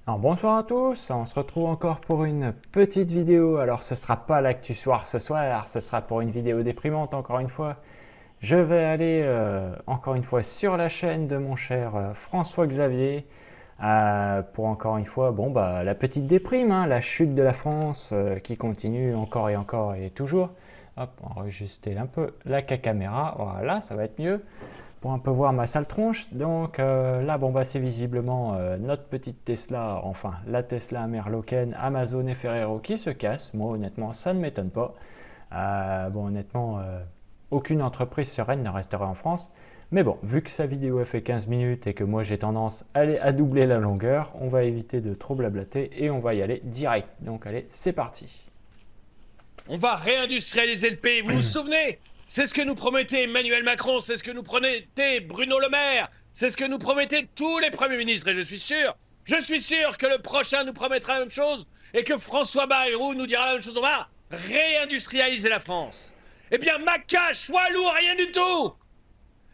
Alors bonsoir à tous, on se retrouve encore pour une petite vidéo. Alors ce sera pas l'actu soir ce soir, ce sera pour une vidéo déprimante encore une fois. Je vais aller encore une fois sur la chaîne de mon cher François Xavier pour encore une fois la petite déprime, hein, la chute de la France qui continue encore et encore et toujours. Hop, on va ajuster un peu la caméra, voilà, ça va être mieux pour un peu voir ma sale tronche. Donc là, c'est visiblement notre petite Tesla, enfin la Tesla Merloken, Amazon et Ferrero qui se casse. Moi, honnêtement, ça ne m'étonne pas. Honnêtement, aucune entreprise sereine ne resterait en France. Mais bon, vu que sa vidéo a fait 15 minutes et que moi j'ai tendance à doubler la longueur, on va éviter de trop blablater et on va y aller direct. Donc allez, c'est parti. On va réindustrialiser le pays, vous vous souvenez? C'est ce que nous promettait Emmanuel Macron, c'est ce que nous promettait Bruno Le Maire, c'est ce que nous promettaient tous les premiers ministres, et je suis sûr que le prochain nous promettra la même chose, et que François Bayrou nous dira la même chose. On va réindustrialiser la France. Eh bien, Macache, Walou, rien du tout.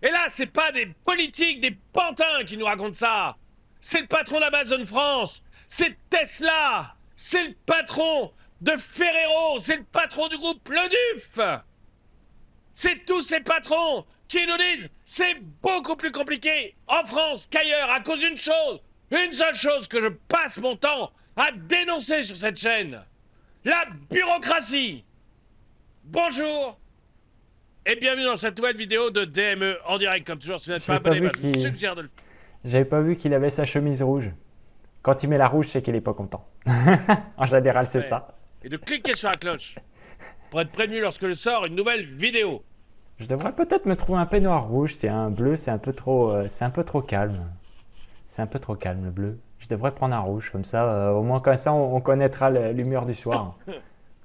Et là, c'est pas des politiques, des pantins qui nous racontent ça. C'est le patron d'Amazon France, c'est Tesla, c'est le patron de Ferrero, c'est le patron du groupe Le Duf. C'est tous ces patrons qui nous disent c'est beaucoup plus compliqué en France qu'ailleurs à cause d'une chose, une seule chose que je passe mon temps à dénoncer sur cette chaîne. La bureaucratie. Bonjour et bienvenue dans cette nouvelle vidéo de DME en direct. Comme toujours, si vous n'êtes pas abonné, je vous suggère de le faire. J'avais pas vu qu'il avait sa chemise rouge. Quand il met la rouge, c'est qu'il est pas content. En général, c'est ça. Et de cliquer sur la cloche pour être prévenu lorsque je sors une nouvelle vidéo. Je devrais peut-être me trouver un peignoir rouge. Tiens, un bleu, c'est un peu trop calme. C'est un peu trop calme le bleu. Je devrais prendre un rouge comme ça. Au moins comme ça, on connaîtra l'humeur du soir.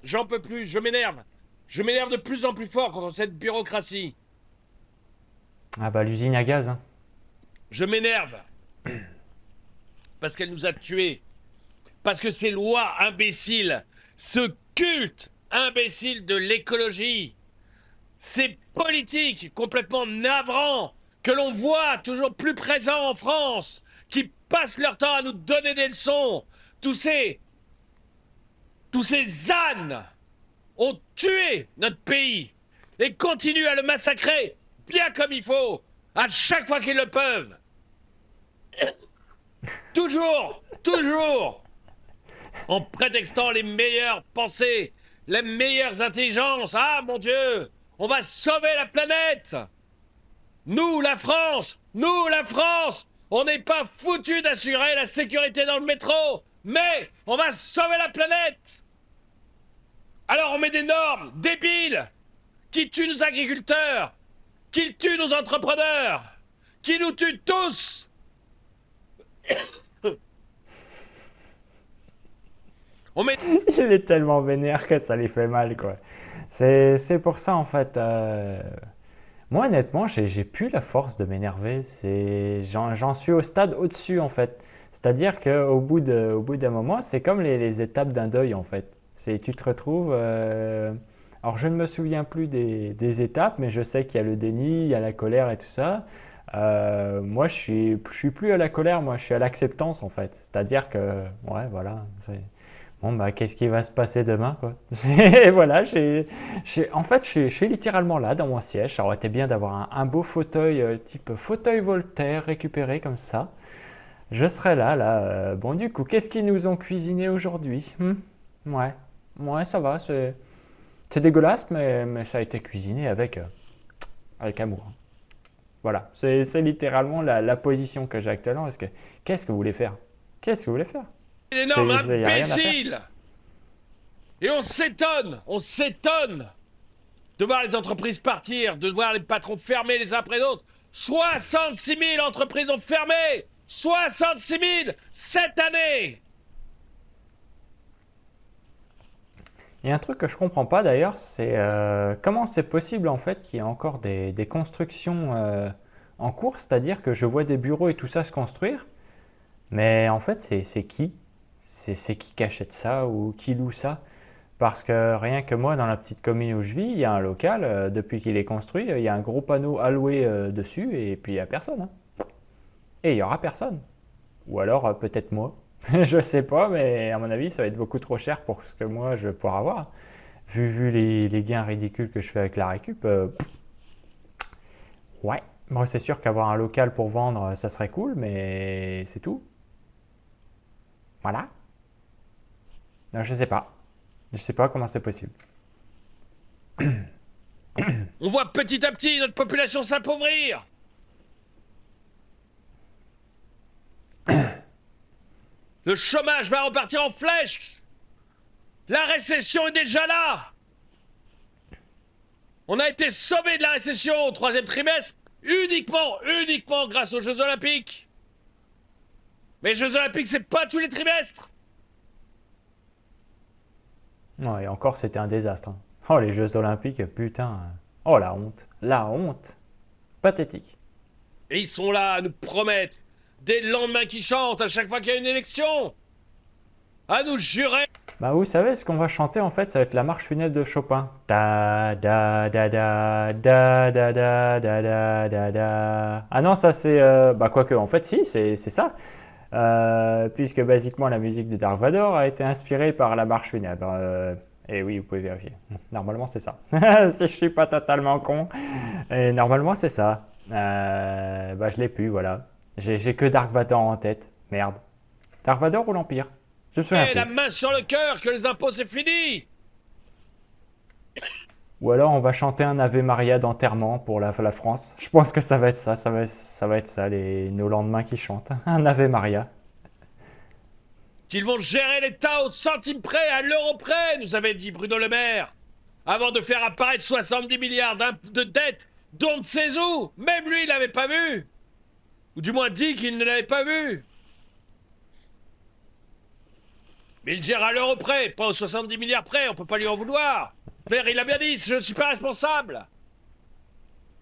J'en peux plus, je m'énerve. Je m'énerve de plus en plus fort contre cette bureaucratie. Ah bah l'usine à gaz. Hein. Je m'énerve. Parce qu'elle nous a tués. Parce que ces lois imbéciles, ce culte imbécile de l'écologie, ces politiques complètement navrants que l'on voit toujours plus présents en France, qui passent leur temps à nous donner des leçons, tous ces ânes ont tué notre pays et continuent à le massacrer bien comme il faut, à chaque fois qu'ils le peuvent. Toujours, en prétextant les meilleures pensées, les meilleures intelligences. Ah, mon Dieu, on va sauver la planète. Nous, la France, on n'est pas foutus d'assurer la sécurité dans le métro, mais on va sauver la planète. Alors on met des normes débiles qui tuent nos agriculteurs, qui tuent nos entrepreneurs, qui nous tuent tous. Il est tellement vénère que ça lui fait mal, quoi. C'est pour ça, en fait. Moi, honnêtement, j'ai plus la force de m'énerver. J'en suis au stade au-dessus, en fait. C'est-à-dire qu'au bout d'un moment, c'est comme les étapes d'un deuil, en fait. Tu te retrouves. Alors, je ne me souviens plus des étapes, mais je sais qu'il y a le déni, il y a la colère et tout ça. Moi, je suis plus à la colère, moi, je suis à l'acceptance, en fait. C'est-à-dire que, ouais, voilà. Qu'est-ce qui va se passer demain, quoi? Voilà, en fait, je suis littéralement là, dans mon siège. Ça aurait été bien d'avoir un beau fauteuil, type fauteuil Voltaire, récupéré comme ça. Je serais là. Bon, du coup, qu'est-ce qu'ils nous ont cuisiné aujourd'hui? Ouais, ça va. C'est dégueulasse, mais ça a été cuisiné avec amour. Voilà, c'est littéralement la position que j'ai actuellement. Parce que, qu'est-ce que vous voulez faire? Qu'est-ce que vous voulez faire? Énorme Y a rien à faire. imbécile. Et on s'étonne de voir les entreprises partir, de voir les patrons fermer les uns après les autres. 66 000 entreprises ont fermé. 66 000 cette année. Il y a un truc que je comprends pas d'ailleurs, c'est comment c'est possible en fait qu'il y ait encore des constructions en cours, c'est-à-dire que je vois des bureaux et tout ça se construire, mais en fait c'est qui? C'est qui achète ça ou qui loue ça? Parce que rien que moi, dans la petite commune où je vis, il y a un local, depuis qu'il est construit, il y a un gros panneau alloué dessus et puis il n'y a personne. Hein. Et il n'y aura personne. Ou alors peut-être moi. Je sais pas, mais à mon avis, ça va être beaucoup trop cher pour ce que moi je vais pouvoir avoir. Vu les gains ridicules que je fais avec la récup, ouais. Moi, c'est sûr qu'avoir un local pour vendre, ça serait cool, mais c'est tout. Voilà. Non, je sais pas. Je sais pas comment c'est possible. On voit petit à petit notre population s'appauvrir. Le chômage va repartir en flèche. La récession est déjà là. On a été sauvé de la récession au 3e trimestre uniquement grâce aux Jeux Olympiques. Mais les Jeux Olympiques, c'est pas tous les trimestres. Non, et encore, c'était un désastre, hein. Oh, les Jeux Olympiques, putain. Oh, la honte. La honte. Pathétique. Et ils sont là à nous promettre des lendemains qui chantent à chaque fois qu'il y a une élection. À nous jurer. Bah, vous savez, ce qu'on va chanter, en fait, ça va être la marche funèbre de Chopin. Da da da da da da da da da da da. Ah non, ça c'est... bah, quoique, en fait, si, c'est ça. Puisque, basiquement, la musique de Dark Vador a été inspirée par la marche funèbre. Et oui, vous pouvez vérifier. Normalement, c'est ça. Si je suis pas totalement con. Et normalement, c'est ça. Bah, je l'ai plus, voilà. J'ai que Dark Vador en tête. Merde. Dark Vador ou l'Empire? Je me souviens Et plus. la main sur le cœur que les impôts, c'est fini. Ou alors, on va chanter un Ave Maria d'enterrement pour la France. Je pense que ça va être ça. Ça va être ça, nos lendemains qui chantent. Un Ave Maria. Qu'ils vont gérer l'État au centime près, à l'euro près, nous avait dit Bruno Le Maire. Avant de faire apparaître 70 milliards de dettes, dont on ne sait où. Même lui, il l'avait pas vu. Ou du moins dit qu'il ne l'avait pas vu. Mais il gère à l'euro près, pas aux 70 milliards près, on peut pas lui en vouloir. Mais il a bien dit, je ne suis pas responsable.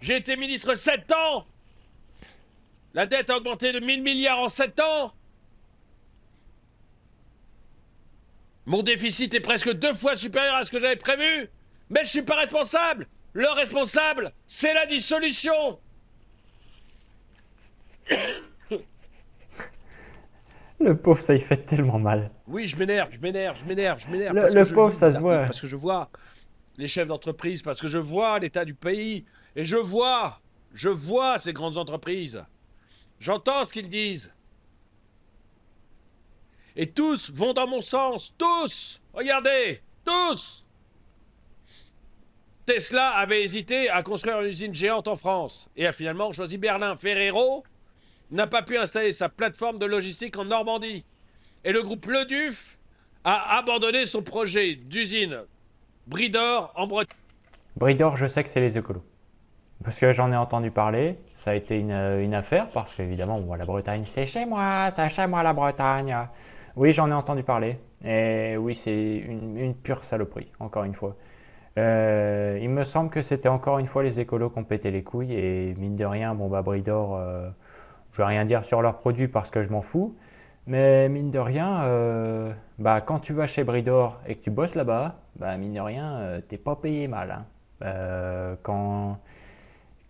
J'ai été ministre 7 ans. La dette a augmenté de 1000 milliards en 7 ans. Mon déficit est presque 2 fois supérieur à ce que j'avais prévu. Mais je suis pas responsable. Le responsable, c'est la dissolution. Le pauvre, ça y fait tellement mal. Oui, je m'énerve. Le pauvre, ça se voit. Parce que je vois les chefs d'entreprise, parce que je vois l'état du pays. Et je vois ces grandes entreprises. J'entends ce qu'ils disent. Et tous vont dans mon sens. Tous. Regardez. Tous. Tesla avait hésité à construire une usine géante en France. Et a finalement choisi Berlin. Ferrero n'a pas pu installer sa plateforme de logistique en Normandie. Et le groupe Leduf a abandonné son projet d'usine Bridor en Bretagne. Bridor, je sais que c'est les écolos. Parce que j'en ai entendu parler, ça a été une affaire, parce qu'évidemment, bon, la Bretagne, c'est chez moi la Bretagne. Oui, j'en ai entendu parler. Et oui, c'est une pure saloperie, encore une fois. Il me semble que c'était encore une fois les écolos qui ont pété les couilles, et mine de rien, bon bah Bridor, je vais rien dire sur leurs produits parce que je m'en fous. Mais mine de rien, bah, quand tu vas chez Bridor et que tu bosses là-bas, bah, mine de rien, t'es pas payé mal, hein.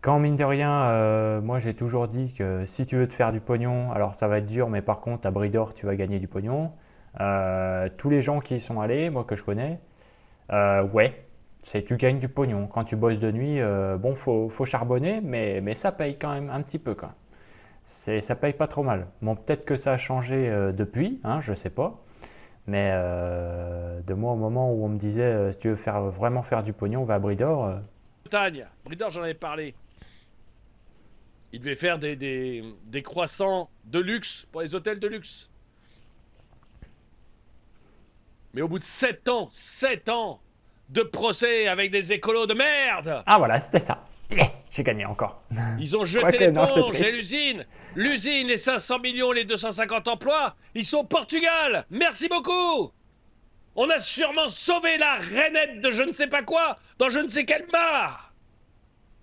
Quand mine de rien, moi j'ai toujours dit que si tu veux te faire du pognon, alors ça va être dur, mais par contre à Bridor tu vas gagner du pognon. Tous les gens qui y sont allés, moi que je connais, ouais, tu gagnes du pognon. Quand tu bosses de nuit, bon, faut charbonner, mais ça paye quand même un petit peu quand même. Ça paye pas trop mal. Bon, peut-être que ça a changé depuis, hein, je sais pas. Mais de moi, au moment où on me disait si tu veux vraiment faire du pognon, va à Bridor. Bretagne. Bridor, j'en avais parlé. Il devait faire des croissants de luxe pour les hôtels de luxe. Mais au bout de 7 ans de procès avec des écolos de merde, Ah voilà, c'était ça. Yes, j'ai gagné encore. ils ont jeté Quoique, non, c'est l'éponge triste. et l'usine, les 500 millions, les 250 emplois, ils sont au Portugal. Merci beaucoup. On a sûrement sauvé la rainette de je ne sais pas quoi dans je ne sais quelle mare.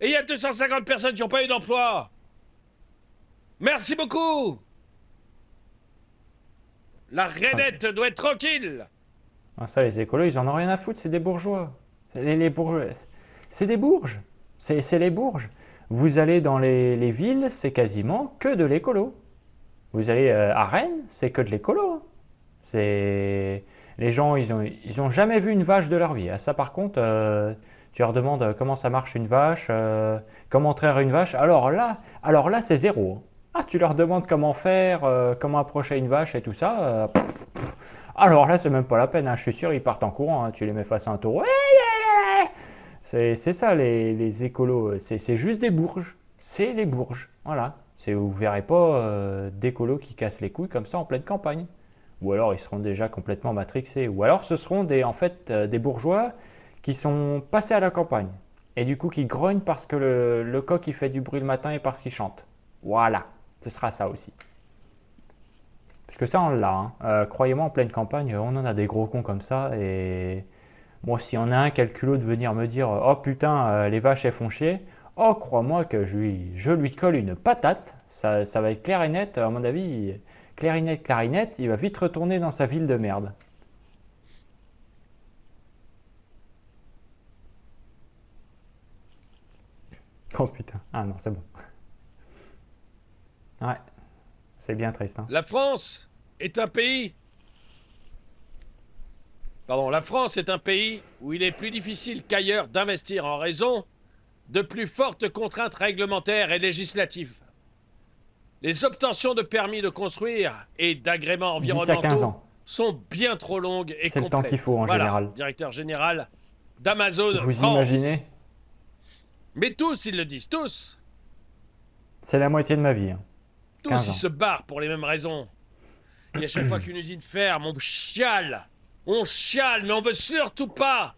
Et il y a 250 personnes qui n'ont pas eu d'emploi. Merci beaucoup. La rainette doit être tranquille. Ah, ça, les écolos, ils en ont rien à foutre, c'est des bourgeois. Les bourgeois. C'est des bourges. C'est les bourges. Vous allez dans les villes, c'est quasiment que de l'écolo. Vous allez à Rennes, c'est que de l'écolo, hein. Les gens, ils ont jamais vu une vache de leur vie. Ah, ça, par contre, tu leur demandes comment ça marche une vache, comment traire une vache. Alors là, c'est zéro. Ah, tu leur demandes comment faire, comment approcher une vache et tout ça. Alors là, c'est même pas la peine. Hein. Je suis sûr, ils partent en courant. Hein. Tu les mets face à un taureau. C'est ça, les écolos. C'est juste des bourges. C'est les bourges. Voilà. Vous verrez pas d'écolos qui cassent les couilles comme ça en pleine campagne. Ou alors ils seront déjà complètement matrixés. Ou alors ce seront en fait des bourgeois qui sont passés à la campagne. Et du coup qui grognent parce que le coq il fait du bruit le matin et parce qu'il chante. Voilà, ce sera ça aussi. Parce que ça on l'a. Hein. Croyez-moi, en pleine campagne, on en a des gros cons comme ça. Et moi, s'il y en a un qui a le culot de venir me dire oh putain, les vaches elles font chier. Oh, crois-moi que je lui colle une patate. Ça va être clair et net, à mon avis. Clarinette, il va vite retourner dans sa ville de merde. Oh putain, ah non, c'est bon. Ouais, c'est bien triste. Hein. La France est un pays... Pardon, la France est un pays où il est plus difficile qu'ailleurs d'investir en raison de plus fortes contraintes réglementaires et législatives. Les obtentions de permis de construire et d'agréments environnementaux sont bien trop longues et complètes. C'est le temps qu'il faut en général. Directeur général d'Amazon France. Vous imaginez? Mais tous, ils le disent, tous. C'est la moitié de ma vie. Hein. Tous, ils se barrent pour les mêmes raisons. Et à chaque fois qu'une usine ferme, on chiale. On chiale, mais on veut surtout pas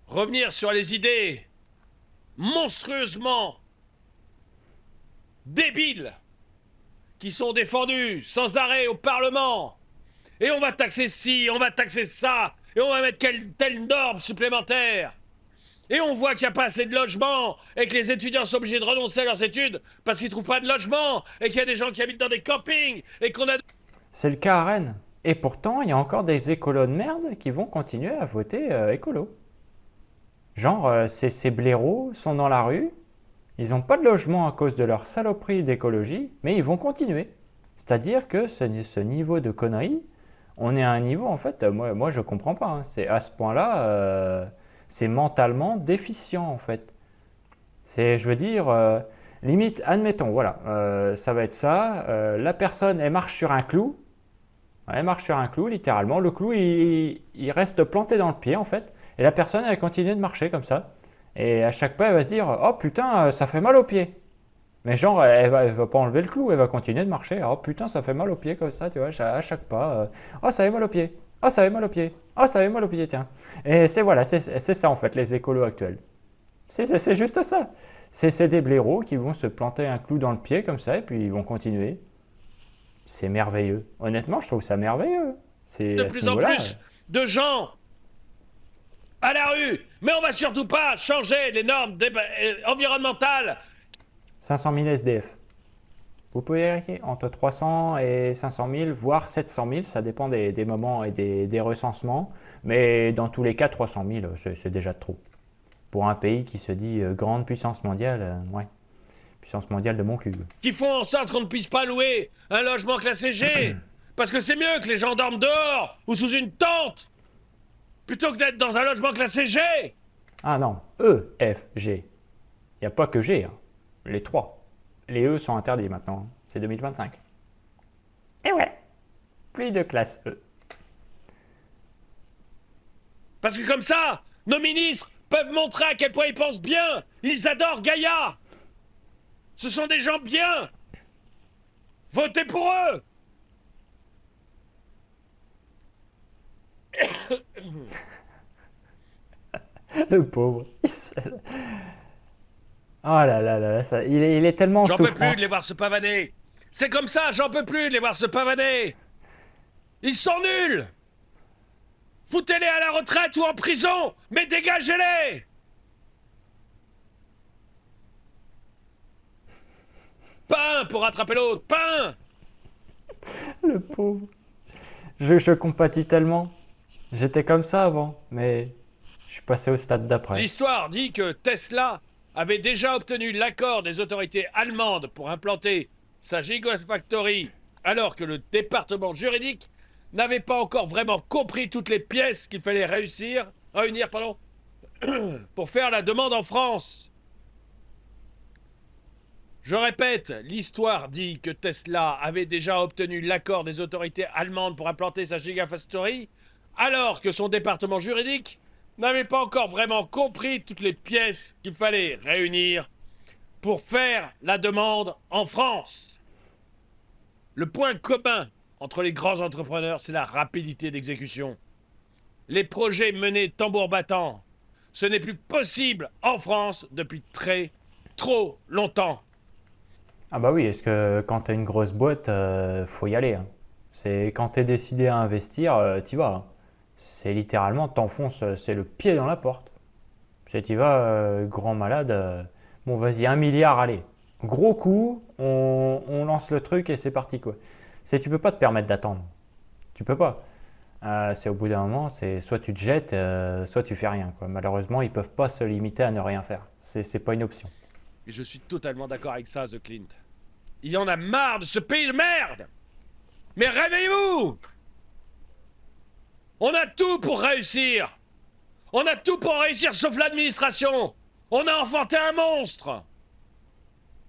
revenir sur les idées monstrueusement débiles qui sont défendues sans arrêt au Parlement. Et on va taxer ci, on va taxer ça, et on va mettre telle norme supplémentaire. Et on voit qu'il n'y a pas assez de logements, et que les étudiants sont obligés de renoncer à leurs études parce qu'ils ne trouvent pas de logement, et qu'il y a des gens qui habitent dans des campings, et qu'on a... C'est le cas à Rennes. Et pourtant, il y a encore des écolos de merde qui vont continuer à voter écolo. Genre, ces blaireaux sont dans la rue, ils n'ont pas de logement à cause de leur saloperie d'écologie, mais ils vont continuer. C'est-à-dire que ce niveau de connerie, on est à un niveau, en fait, moi je comprends pas. Hein. C'est à ce point-là, c'est mentalement déficient, en fait. Je veux dire, limite, admettons, voilà, ça va être ça, la personne, elle marche sur un clou, littéralement, le clou, il reste planté dans le pied, en fait, et la personne, elle continue de marcher comme ça. Et à chaque pas, elle va se dire « Oh putain, ça fait mal au pied !» Mais genre, elle va pas enlever le clou, elle va continuer de marcher. « Oh putain, ça fait mal au pied comme ça, tu vois, à chaque pas. Oh, ça fait mal au pied. Oh, ça fait mal au pied. Oh, ça fait mal au pied, tiens. » Et c'est ça en fait, les écolos actuels. C'est juste ça. C'est des blaireaux qui vont se planter un clou dans le pied comme ça, et puis ils vont continuer. C'est merveilleux. Honnêtement, je trouve ça merveilleux. De plus en plus de gens à la rue, mais on va surtout pas changer les normes environnementales. 500 000 SDF. Vous pouvez vérifier entre 300 et 500 000, voire 700 000, ça dépend des moments et des recensements. Mais dans tous les cas, 300 000, c'est déjà trop. Pour un pays qui se dit grande puissance mondiale, ouais. Puissance mondiale de mon cul. Qui font en sorte qu'on ne puisse pas louer un logement classé G. Parce que c'est mieux que les gens dorment dehors ou sous une tente plutôt que d'être dans un logement classé G. Ah non, E, F, G. Il n'y a pas que G, hein. Les trois. Les E sont interdits maintenant, c'est 2025. Et ouais, plus de classe E. Parce que comme ça, nos ministres peuvent montrer à quel point ils pensent bien. Ils adorent Gaïa. Ce sont des gens bien. Votez pour eux. Le pauvre. Oh là là là, il est tellement en souffrance. J'en peux plus de les voir se pavaner. C'est comme ça, j'en peux plus de les voir se pavaner. Ils sont nuls. Foutez-les à la retraite ou en prison, mais dégagez-les. Pas un pour rattraper l'autre, pas un. Le pauvre. Je compatis tellement. J'étais comme ça avant, mais je suis passé au stade d'après. L'histoire dit que Tesla avait déjà obtenu l'accord des autorités allemandes pour implanter sa Gigafactory, alors que le département juridique n'avait pas encore vraiment compris toutes les pièces qu'il fallait réunir, pour faire la demande en France. Je répète, l'histoire dit que Tesla avait déjà obtenu l'accord des autorités allemandes pour implanter sa Gigafactory, alors que son département juridique n'avait pas encore vraiment compris toutes les pièces qu'il fallait réunir pour faire la demande en France. Le point commun entre les grands entrepreneurs, c'est la rapidité d'exécution. Les projets menés tambour battant, ce n'est plus possible en France depuis trop longtemps. Ah bah oui, est-ce que quand t'as une grosse boîte, faut y aller, hein. C'est quand t'es décidé à investir, t'y vas, hein. C'est littéralement, t'enfonces, c'est le pied dans la porte. C'est t'y vas, grand malade. Bon, vas-y, 1 milliard, allez. Gros coup, on lance le truc et c'est parti, quoi. Tu peux pas te permettre d'attendre. Tu peux pas. C'est au bout d'un moment, c'est soit tu te jettes, soit tu fais rien, quoi. Malheureusement, ils peuvent pas se limiter à ne rien faire. C'est pas une option. Et je suis totalement d'accord avec ça, The Clint. Il y en a marre de ce pays de merde! Mais réveillez-vous! On a tout pour réussir! On a tout pour réussir sauf l'administration! On a enfanté un monstre!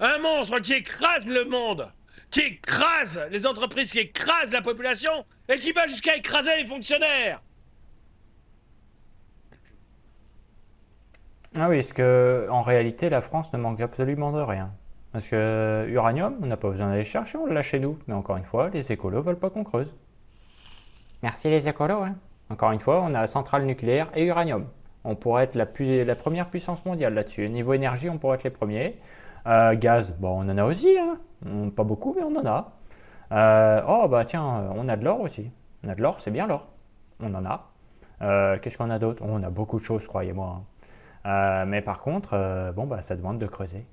Un monstre qui écrase le monde! Qui écrase les entreprises, qui écrase la population et qui va jusqu'à écraser les fonctionnaires! Ah oui, parce que en réalité, la France ne manque absolument de rien. Parce que uranium, on n'a pas besoin d'aller chercher, on l'a chez nous. Mais encore une fois, les écolos veulent pas qu'on creuse. Merci les écolos, hein. Encore une fois, on a centrale nucléaire et uranium. On pourrait être la première puissance mondiale là-dessus. Niveau énergie, on pourrait être les premiers. Gaz, bon, on en a aussi, hein. Pas beaucoup, mais on en a. Oh bah tiens, on a de l'or aussi. On a de l'or, c'est bien l'or. On en a. Qu'est-ce qu'on a d'autre? On a beaucoup de choses, croyez-moi, hein. Mais par contre, bon bah ça demande de creuser.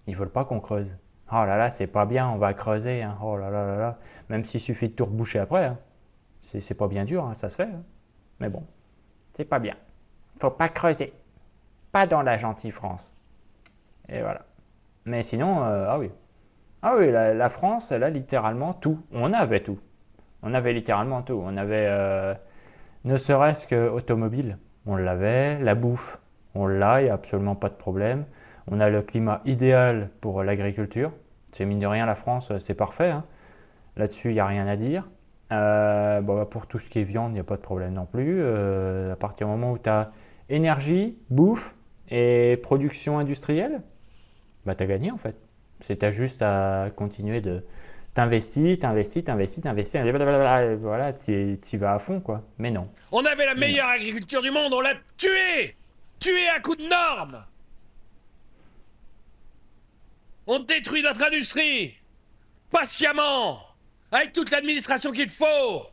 Ils veulent pas qu'on creuse. Oh là là, c'est pas bien, on va creuser, hein. Oh là là là là. Même s'il suffit de tout reboucher après, hein. C'est pas bien dur, hein, ça se fait, hein. Mais bon, c'est pas bien. Faut pas creuser. Pas dans la gentille France. Et voilà. Mais sinon, ah oui. Ah oui, la France, elle a littéralement tout. On avait tout. On avait littéralement tout. On avait, ne serait-ce que automobile. On l'avait. La bouffe, on l'a, il n'y a absolument pas de problème. On a le climat idéal pour l'agriculture. C'est mine de rien, la France, c'est parfait, hein. Là-dessus, il n'y a rien à dire. Bon, pour tout ce qui est viande, il n'y a pas de problème non plus. À partir du moment où tu as énergie, bouffe et production industrielle, bah, tu as gagné en fait. T'as juste à continuer de t'investir, voilà, t'y vas à fond, quoi. Mais non. On avait la meilleure agriculture du monde, on l'a tuée! Tuée à coups de normes! On détruit notre industrie! Patiemment! Avec toute l'administration qu'il faut!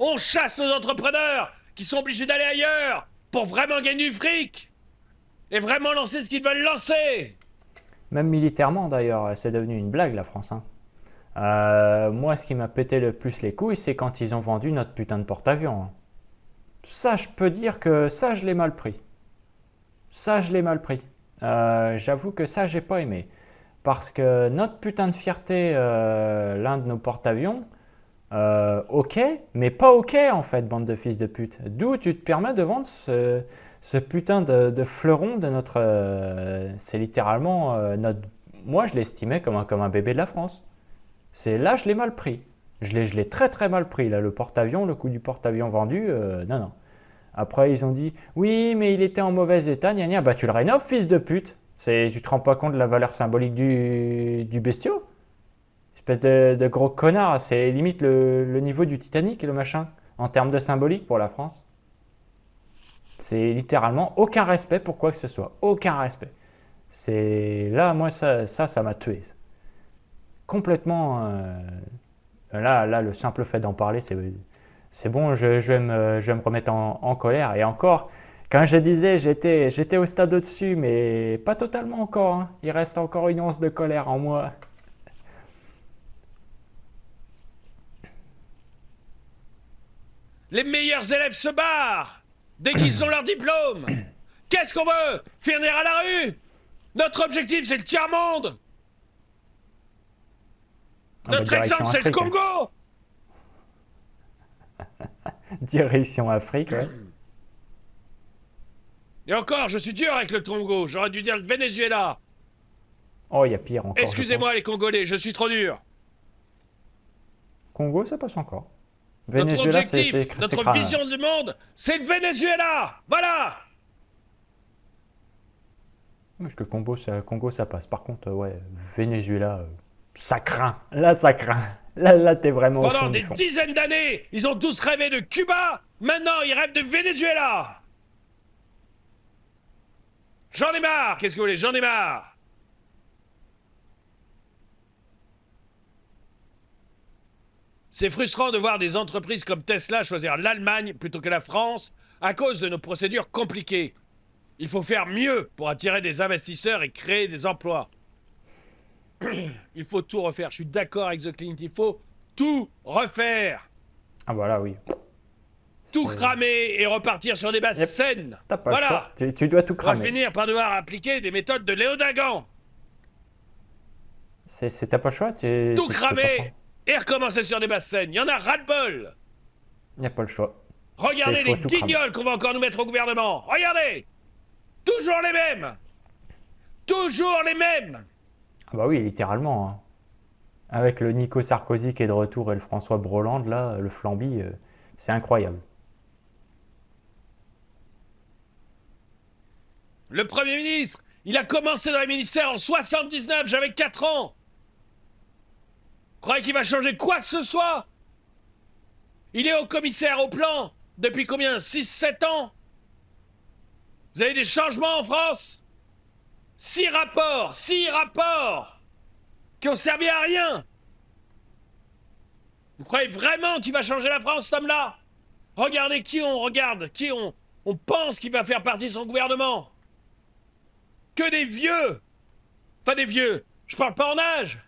On chasse nos entrepreneurs qui sont obligés d'aller ailleurs pour vraiment gagner du fric! Et vraiment lancer ce qu'ils veulent lancer! Même militairement d'ailleurs, c'est devenu une blague la France, hein. Moi, ce qui m'a pété le plus les couilles, c'est quand ils ont vendu notre putain de porte-avions, hein. Ça, je peux dire que ça, je l'ai mal pris. Ça, je l'ai mal pris. J'avoue que ça, j'ai pas aimé. Parce que notre putain de fierté, l'un de nos porte-avions, ok, mais pas ok en fait, bande de fils de pute. D'où tu te permets de vendre ce putain de fleuron de notre... c'est littéralement notre... Moi, je l'estimais comme un bébé de la France. Là, je l'ai mal pris. Je l'ai très très mal pris, là, le porte-avions, le coût du porte-avions vendu, non, non. Après, ils ont dit, oui, mais il était en mauvais état, gna gna. Bah, tu le rénoves, fils de pute. Tu te rends pas compte de la valeur symbolique du bestiau? Espèce de gros connard, c'est limite le niveau du Titanic, le machin, en termes de symbolique pour la France. C'est littéralement aucun respect pour quoi que ce soit. Aucun respect. Là, moi, ça m'a tué. Complètement... Là, le simple fait d'en parler, c'est bon, je vais me remettre en colère. Et encore, quand je disais, j'étais au stade au-dessus, mais pas totalement encore, hein. Il reste encore une once de colère en moi. Les meilleurs élèves se barrent dès qu'ils ont leur diplôme. Qu'est-ce qu'on veut? Finir à la rue? Notre objectif, c'est le tiers-monde. Notre exemple, c'est le Congo. Direction Afrique, ouais. Et encore, je suis dur avec le Congo. J'aurais dû dire le Venezuela. Oh, il y a pire encore. Excusez-moi les Congolais, je suis trop dur. Congo, ça passe encore. Venezuela, notre objectif, notre vision du monde, c'est le Venezuela. Voilà. Parce que Congo, ça passe. Par contre, ouais, Venezuela, ça craint. Là, ça craint. Là, t'es vraiment au fond du fond. Pendant des dizaines d'années, ils ont tous rêvé de Cuba. Maintenant, ils rêvent de Venezuela. J'en ai marre. Qu'est-ce que vous voulez? J'en ai marre. C'est frustrant de voir des entreprises comme Tesla choisir l'Allemagne plutôt que la France à cause de nos procédures compliquées. Il faut faire mieux pour attirer des investisseurs et créer des emplois. Il faut tout refaire. Je suis d'accord avec The Clint. Il faut tout refaire. Ah voilà, oui. Tout cramer et repartir sur des bases saines. T'as pas le choix. Tu dois tout cramer. On va finir par devoir appliquer des méthodes de Léo Dagan. T'as pas le choix. Tout cramer et recommencer sur des bases saines. Il y en a ras-le-bol. Il n'y a pas le choix. Regardez les guignols qu'on va encore nous mettre au gouvernement. Regardez. Toujours les mêmes. Toujours les mêmes. Ah bah oui, littéralement. Hein. Avec le Nico Sarkozy qui est de retour et le François Broland, là, le Flamby, c'est incroyable. Le Premier ministre, il a commencé dans les ministères en 79, j'avais 4 ans. Vous croyez qu'il va changer quoi que ce soit? Il est haut commissaire au plan depuis combien? 6-7 ans? Vous avez des changements en France? 6 rapports qui ont servi à rien. Vous croyez vraiment qu'il va changer la France, cet homme-là? Regardez qui on pense qu'il va faire partie de son gouvernement. Que des vieux. Enfin des vieux, je parle pas en âge,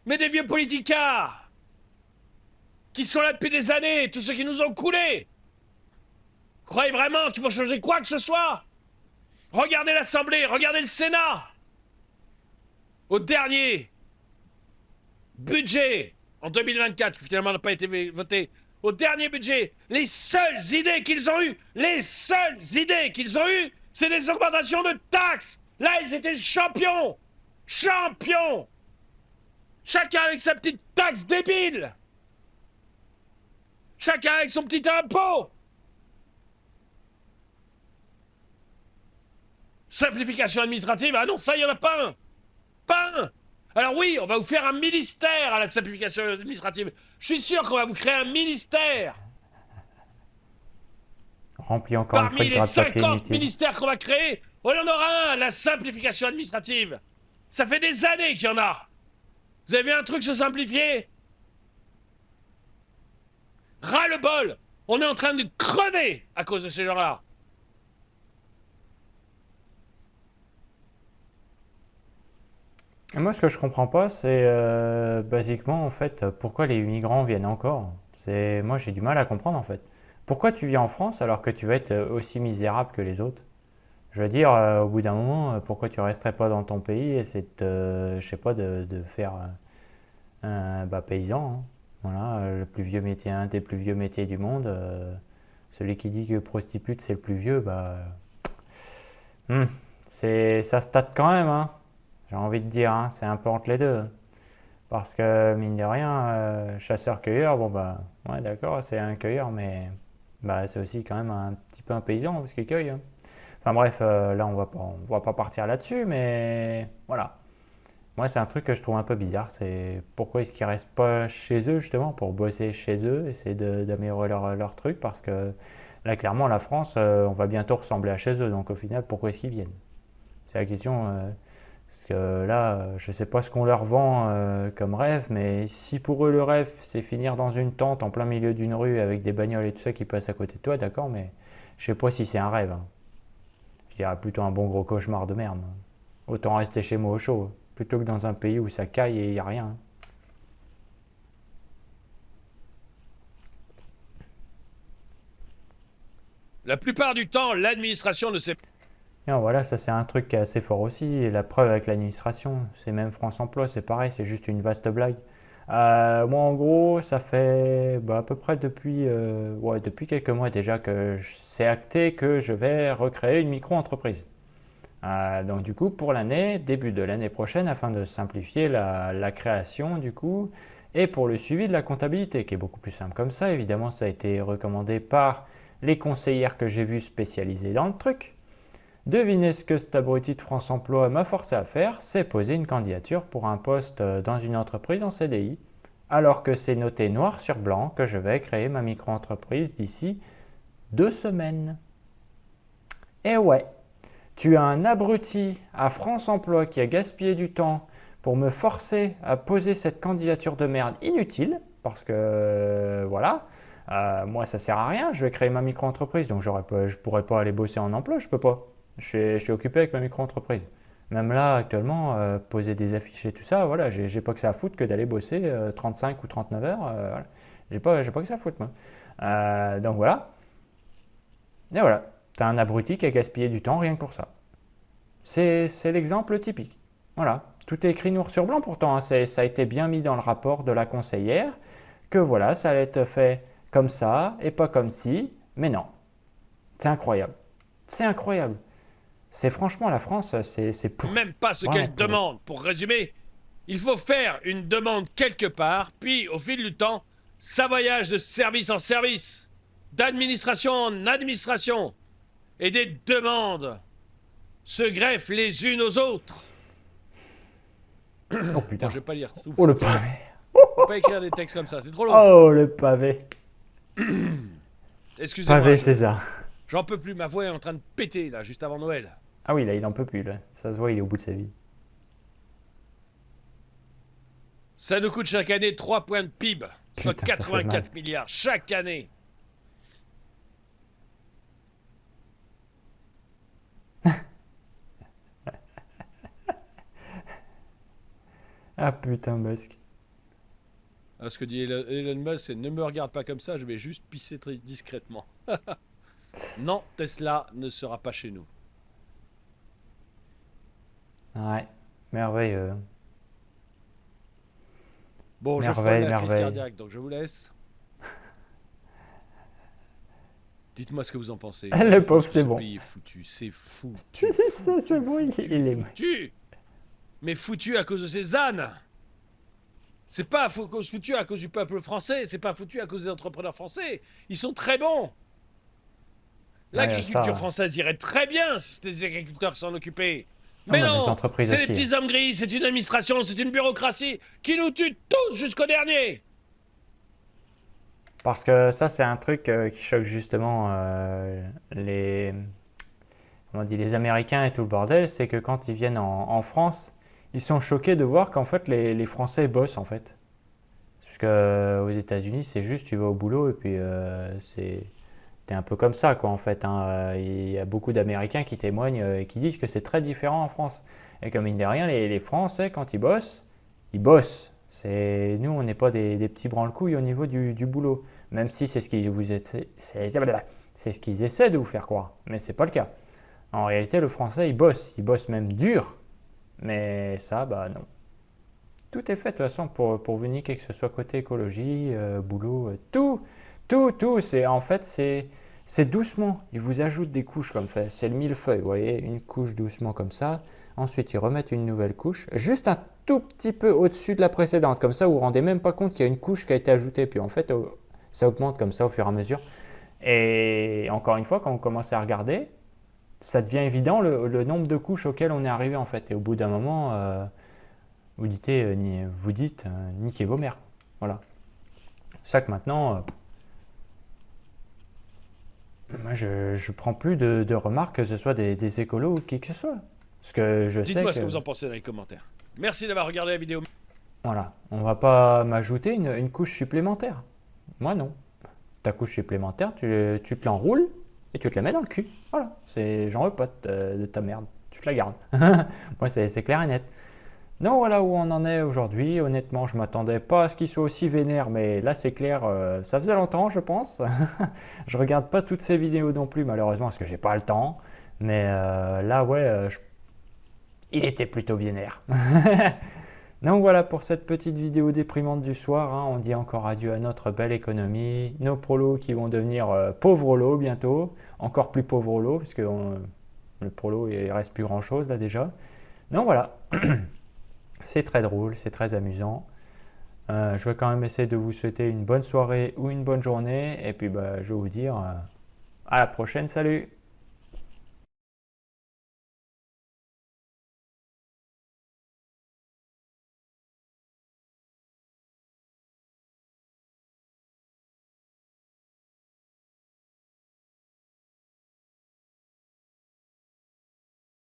mais des vieux politicards qui sont là depuis des années, tous ceux qui nous ont coulés. Vous croyez vraiment qu'il faut changer quoi que ce soit? Regardez l'Assemblée, regardez le Sénat. Au dernier budget, en 2024, qui finalement n'a pas été voté, au dernier budget, les seules idées qu'ils ont eues, c'est des augmentations de taxes. Là, ils étaient champions. Champions. Chacun avec sa petite taxe débile. Chacun avec son petit impôt. Simplification administrative, ah non, ça, il n'y en a pas un. Pas un. Alors oui, on va vous faire un ministère à la simplification administrative. Je suis sûr qu'on va vous créer un ministère. Rempli encore une fois de Parmi les 50 ministères qu'on va créer, on en aura un, la simplification administrative. Ça fait des années qu'il y en a. Vous avez vu un truc se simplifier? Ras-le-bol. On est en train de crever à cause de ces gens-là. Et moi, ce que je comprends pas, c'est basiquement, en fait, pourquoi les migrants viennent encore. Moi, j'ai du mal à comprendre, en fait. Pourquoi tu viens en France alors que tu vas être aussi misérable que les autres? Je veux dire, au bout d'un moment, pourquoi tu resterais pas dans ton pays et c'est je sais pas, de faire un paysan, hein. Voilà, le plus vieux métier, un des plus vieux métiers du monde. Celui qui dit que prostitute c'est le plus vieux, ça se tâte quand même, hein. J'ai envie de dire, hein, c'est un peu entre les deux. Parce que, mine de rien, chasseur-cueilleur, ouais, d'accord, c'est un cueilleur, mais c'est aussi quand même un petit peu un paysan, parce qu'il cueille. Hein. Enfin bref, là, on va pas partir là-dessus, mais voilà. Moi, c'est un truc que je trouve un peu bizarre, c'est pourquoi est-ce qu'ils restent pas chez eux, justement, pour bosser chez eux, essayer d'améliorer leur truc, parce que là, clairement, la France, on va bientôt ressembler à chez eux, donc au final, pourquoi est-ce qu'ils viennent? C'est la question... Parce que là, je sais pas ce qu'on leur vend comme rêve, mais si pour eux le rêve c'est finir dans une tente en plein milieu d'une rue avec des bagnoles et tout ça qui passent à côté de toi, d'accord, mais je sais pas si c'est un rêve. Hein. Je dirais plutôt un bon gros cauchemar de merde. Autant rester chez moi au chaud, plutôt que dans un pays où ça caille et il n'y a rien. La plupart du temps, l'administration ne sait pas. Et voilà, ça c'est un truc qui est assez fort aussi. Et la preuve avec l'administration, c'est même France Emploi, c'est pareil, c'est juste une vaste blague. Moi en gros, ça fait à peu près depuis quelques mois déjà que c'est acté que je vais recréer une micro-entreprise. Donc du coup, pour l'année, début de l'année prochaine, afin de simplifier la création du coup, et pour le suivi de la comptabilité, qui est beaucoup plus simple comme ça. Évidemment, ça a été recommandé par les conseillères que j'ai vues spécialisées dans le truc. Devinez ce que cet abruti de France Emploi m'a forcé à faire, c'est poser une candidature pour un poste dans une entreprise en CDI, alors que c'est noté noir sur blanc que je vais créer ma micro-entreprise d'ici 2 semaines. Et ouais, tu as un abruti à France Emploi qui a gaspillé du temps pour me forcer à poser cette candidature de merde inutile, parce que voilà, moi ça sert à rien, je vais créer ma micro-entreprise, donc je ne pourrais pas aller bosser en emploi, je peux pas. Je suis occupé avec ma micro-entreprise. Même là, actuellement, poser des affiches et tout ça, voilà, j'ai pas que ça à foutre que d'aller bosser 35 ou 39 heures. Voilà. J'ai pas que ça à foutre, moi. Donc voilà. Et voilà. Tu as un abruti qui a gaspillé du temps rien que pour ça. C'est l'exemple typique. Voilà. Tout est écrit noir sur blanc pourtant. Hein. Ça a été bien mis dans le rapport de la conseillère que voilà, ça allait être fait comme ça et pas comme ci. Mais non. C'est incroyable. C'est incroyable. C'est franchement la France, c'est pour... Même pas ce qu'elle demande. Pour résumer, il faut faire une demande quelque part, puis au fil du temps, ça voyage de service en service, d'administration en administration, et des demandes se greffent les unes aux autres. Oh putain. Bon, je vais pas lire. Oh le pavé. Faut pas écrire des textes comme ça, c'est trop long. Oh le pavé. Excusez-moi. Pavé César. J'en peux plus, ma voix est en train de péter là, juste avant Noël. Ah oui, là, il en peut plus, là. Ça se voit, il est au bout de sa vie. Ça nous coûte chaque année 3 points de PIB, soit Putain, 84 milliards chaque année. Ah putain, Musk. Ce que dit Elon Musk, c'est ne me regarde pas comme ça, je vais juste pisser très discrètement. Non, Tesla ne sera pas chez nous. Ouais, merveilleux. Bon, je ferai la crise cardiaque, donc je vous laisse. Dites-moi ce que vous en pensez. Le pauvre, c'est bon. Ce pays est foutu, c'est foutu. C'est bon, il est foutu. Mais foutu à cause de ces ânes. C'est pas foutu à cause du peuple français, c'est pas foutu à cause des entrepreneurs français. Ils sont très bons. L'agriculture française irait très bien si c'était des agriculteurs qui s'en occupaient. Mais non, c'est des petits hommes gris, c'est une administration, c'est une bureaucratie qui nous tue tous jusqu'au dernier. Parce que ça, c'est un truc qui choque justement les Américains et tout le bordel, c'est que quand ils viennent en France, ils sont choqués de voir qu'en fait les Français bossent en fait. Parce que aux États-Unis, c'est juste tu vas au boulot et puis t'es un peu comme ça quoi en fait. Hein. Il y a beaucoup d'Américains qui témoignent et qui disent que c'est très différent en France. Et comme mine de rien, les Français quand ils bossent, ils bossent. Nous, on n'est pas des petits branle-couilles au niveau du boulot. Même si c'est ce qu'ils essaient de vous faire croire. Mais c'est pas le cas. En réalité, le Français, il bosse même dur. Mais ça, bah non. Tout est fait de toute façon pour vous niquer, que ce soit côté écologie, boulot, tout. C'est doucement. Ils vous ajoutent des couches comme ça. C'est le millefeuille, vous voyez, une couche doucement comme ça. Ensuite, ils remettent une nouvelle couche, juste un tout petit peu au-dessus de la précédente. Comme ça, vous ne vous rendez même pas compte qu'il y a une couche qui a été ajoutée. Puis en fait, ça augmente comme ça au fur et à mesure. Et encore une fois, quand on commence à regarder, ça devient évident le nombre de couches auxquelles on est arrivé en fait. Et au bout d'un moment, vous dites niquez vos mères. Voilà. C'est ça que maintenant, moi je prends plus de remarques que ce soit des écolos ou qui que ce soit. Parce que je sais Dites-moi ce que vous en pensez dans les commentaires. Merci d'avoir regardé la vidéo. Voilà, on va pas m'ajouter une couche supplémentaire. Moi non. Ta couche supplémentaire, tu te l'enroules et tu te la mets dans le cul. Voilà, j'en veux pas de ta merde. Tu te la gardes. Moi c'est clair et net. Donc voilà où on en est aujourd'hui. Honnêtement, je m'attendais pas à ce qu'il soit aussi vénère, mais là c'est clair, ça faisait longtemps je pense. Je regarde pas toutes ces vidéos non plus malheureusement parce que j'ai pas le temps. Mais là, ouais, il était plutôt vénère. Donc voilà pour cette petite vidéo déprimante du soir, hein. On dit encore adieu à notre belle économie, nos prolos qui vont devenir pauvres lots bientôt, encore plus pauvres lots, parce que le prolo il reste plus grand chose là déjà. Donc voilà, c'est très drôle, c'est très amusant. Je vais quand même essayer de vous souhaiter une bonne soirée ou une bonne journée, et puis bah, je vais vous dire à la prochaine, salut!